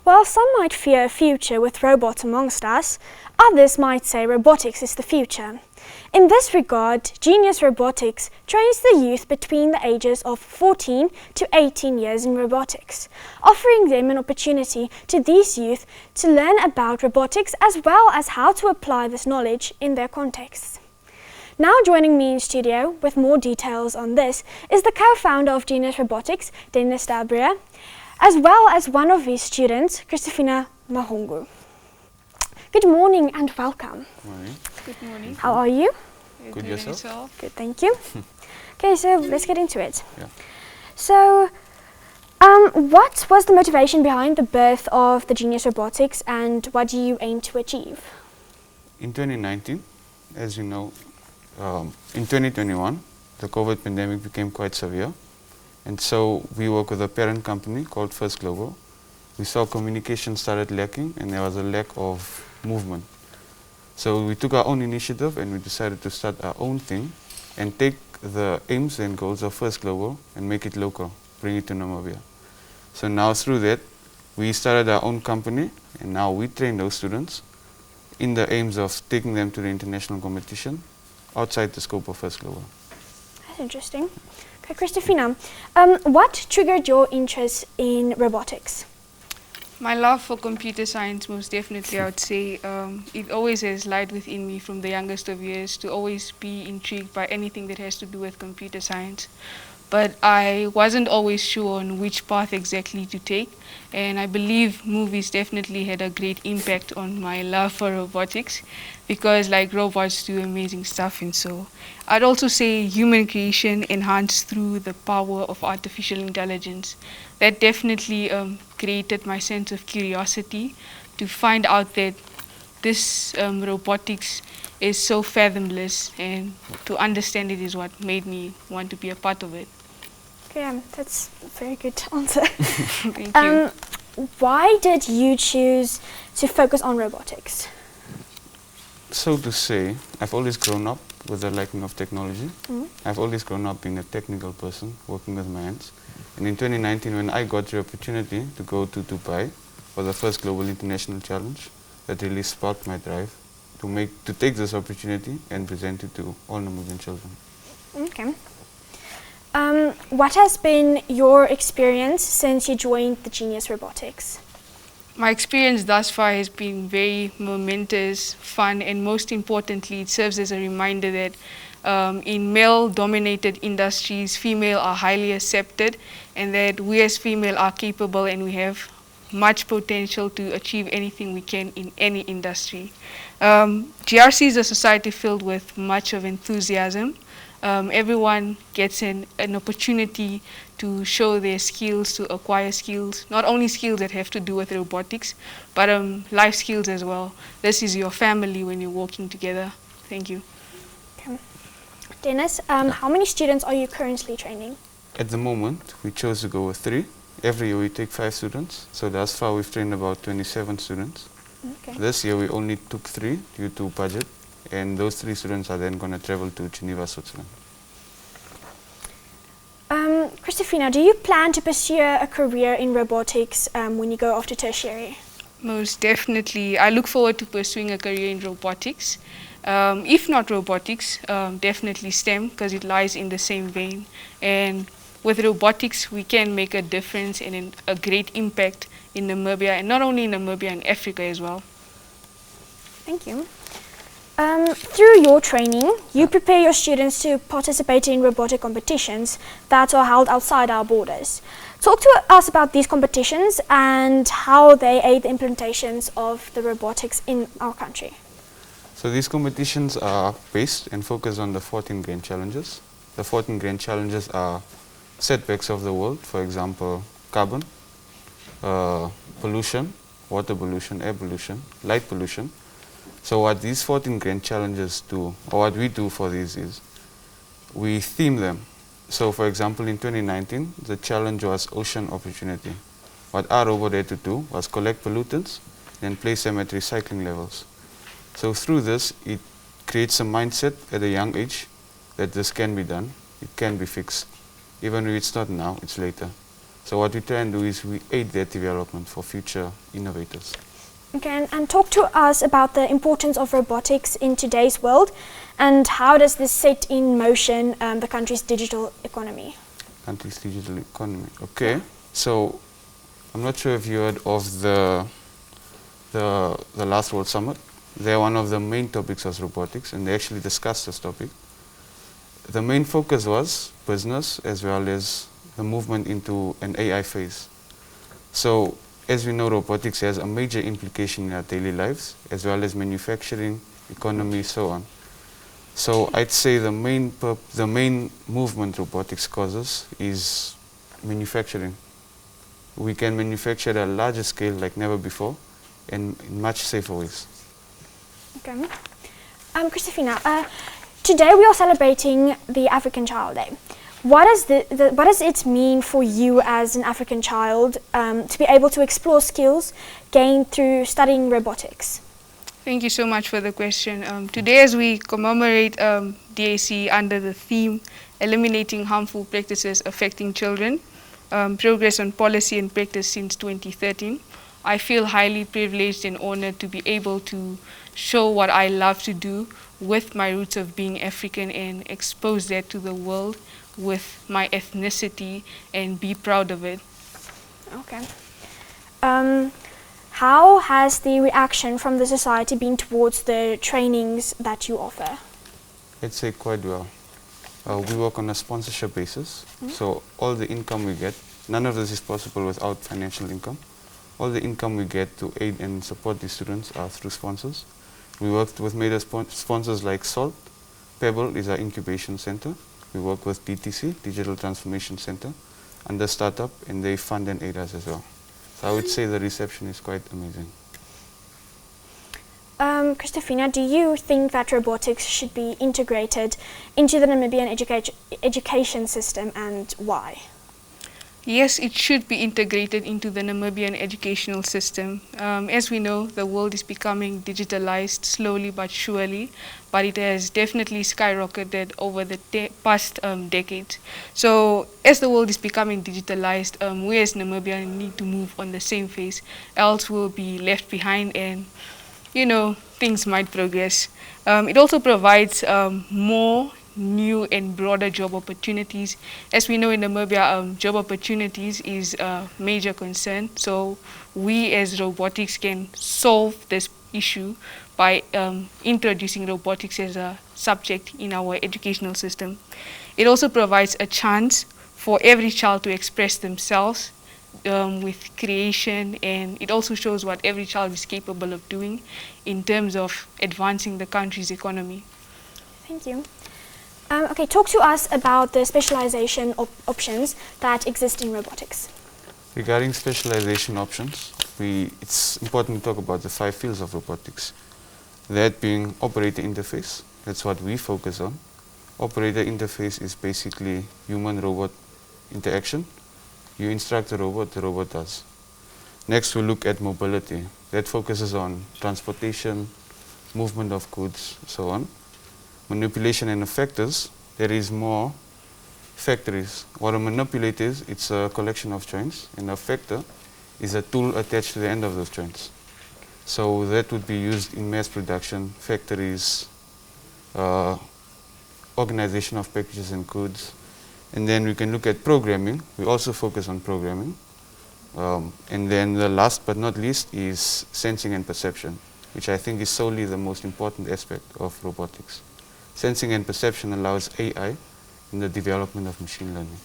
While some might fear a future with robots amongst us, others might say robotics is the future. In this regard, Genius Robotics trains the youth between the ages of 14 to 18 years in robotics, offering them an opportunity to these youth to learn about robotics as well as how to apply this knowledge in their contexts. Now joining me in studio with more details on this is the co-founder of Genius Robotics, Dennis Dabria, as well as one of his students, Christofina Mahongu. Good morning and welcome. Morning. Good morning. How are you? Good, yourself? Good, thank you. Okay, so let's get into it. Yeah. So, what was the motivation behind the birth of the Genius Robotics and what do you aim to achieve? In 2019, as you know, in 2021, the COVID pandemic became quite severe. And so we work with a parent company called First Global. We saw communication started lacking and there was a lack of movement. So we took our own initiative and we decided to start our own thing and take the aims and goals of First Global and make it local, bring it to Namibia. So now through that, we started our own company and now we train those students in the aims of taking them to the international competition outside the scope of First Global. That's interesting. Okay, Christofina, what triggered your interest in robotics? My love for computer science, most definitely, I would say. It always has lied within me from the youngest of years to always be intrigued by anything that has to do with computer science. But I wasn't always sure on which path exactly to take. And I believe movies definitely had a great impact on my love for robotics because like robots do amazing stuff. And so I'd also say human creation enhanced through the power of artificial intelligence. That definitely created my sense of curiosity to find out that this robotics is so fathomless, and to understand it is what made me want to be a part of it. Okay, that's a very good answer. Thank you. Why did you choose to focus on robotics? So to say, I've always grown up with a liking of technology. I've always grown up being a technical person, working with my hands. And in 2019, when I got the opportunity to go to Dubai for the first Global International Challenge, that really sparked my drive to take this opportunity and present it to all Namibian children. Okay. What has been your experience since you joined the Genius Robotics? My experience thus far has been very momentous, fun, and most importantly, it serves as a reminder that in male-dominated industries, female are highly accepted, and that we as female are capable and we have much potential to achieve anything we can in any industry. GRC is a society filled with much of enthusiasm. Everyone gets an opportunity to show their skills, to acquire skills, not only skills that have to do with robotics, but life skills as well. This is your family when you're working together. Thank you. Okay. Dennis, how many students are you currently training? At the moment, we chose to go with 3. Every year we take 5 students. So thus far we've trained about 27 students. Okay. This year we only took 3 due to budget. And those 3 students are then going to travel to Geneva, Switzerland. Christofina, do you plan to pursue a career in robotics when you go after tertiary? Most definitely. I look forward to pursuing a career in robotics. If not robotics, definitely STEM, because it lies in the same vein. And with robotics, we can make a difference and a great impact in Namibia, and not only in Namibia, in Africa as well. Thank you. Through your training, you prepare your students to participate in robotic competitions that are held outside our borders. Talk to us about these competitions and how they aid the implementations of the robotics in our country. So these competitions are based and focused on the 14 Grand Challenges. The 14 Grand Challenges are setbacks of the world, for example, carbon, pollution, water pollution, air pollution, light pollution. So what these 14 Grand Challenges do, or what we do for these is, we theme them. So for example, in 2019, the challenge was ocean opportunity. What our robot had to do was collect pollutants, then place them at recycling levels. So through this, it creates a mindset at a young age that this can be done, it can be fixed. Even if it's not now, it's later. So what we try and do is we aid that development for future innovators. Okay, and talk to us about the importance of robotics in today's world, and how does this set in motion the country's digital economy? Country's digital economy. Okay, so I'm not sure if you heard of the last World Summit. There, one of the main topics was robotics, and they actually discussed this topic. The main focus was business as well as the movement into an AI phase. So, as we know, robotics has a major implication in our daily lives, as well as manufacturing, economy, so on. So, I'd say the main movement robotics causes is manufacturing. We can manufacture at a larger scale like never before, and in much safer ways. Okay. Christofina, today we are celebrating the African Child Day. What does it mean for you as an African child to be able to explore skills gained through studying robotics? Thank you so much for the question. Today, as we commemorate DAC under the theme Eliminating Harmful Practices Affecting Children, Progress on Policy and Practice since 2013, I feel highly privileged and honored to be able to show what I love to do with my roots of being African and expose that to the world with my ethnicity and be proud of it. Okay. How has the reaction from the society been towards the trainings that you offer? I'd say quite well. We work on a sponsorship basis, so all the income we get, none of this is possible without financial income. All the income we get to aid and support the students are through sponsors. We worked with major sponsors like SALT. Pebble is our incubation center. We work with DTC, Digital Transformation Center, under startup, and they fund and aid us as well. So I would say the reception is quite amazing. Christofina, do you think that robotics should be integrated into the Namibian education system, and why? Yes, it should be integrated into the Namibian educational system. As we know, the world is becoming digitalized slowly but surely, but it has definitely skyrocketed over the past decade. So as the world is becoming digitalized, we as Namibians need to move on the same phase, else we'll be left behind and, you know, things might progress. It also provides more new and broader job opportunities. As we know in Namibia, job opportunities is a major concern. So we as robotics can solve this issue by introducing robotics as a subject in our educational system. It also provides a chance for every child to express themselves with creation, and it also shows what every child is capable of doing in terms of advancing the country's economy. Thank you. Okay, talk to us about the specialization options that exist in robotics. Regarding specialization options, it's important to talk about the 5 fields of robotics. That being operator interface, that's what we focus on. Operator interface is basically human-robot interaction. You instruct the robot does. Next, we look at mobility. That focuses on transportation, movement of goods, so on. Manipulation and effectors, there is more factories. What a manipulate is, it's a collection of joints, and a factor is a tool attached to the end of those joints. So that would be used in mass production, factories, organization of packages and goods. And then we can look at programming. We also focus on programming. And then the last but not least is sensing and perception, which I think is solely the most important aspect of robotics. Sensing and perception allows AI in the development of machine learning.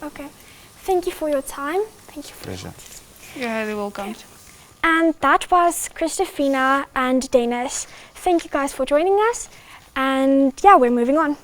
Okay. Thank you for your time. Thank you for Pleasure. You're highly welcome. And that was Christofina and Dennis. Thank you guys for joining us. And yeah, we're moving on.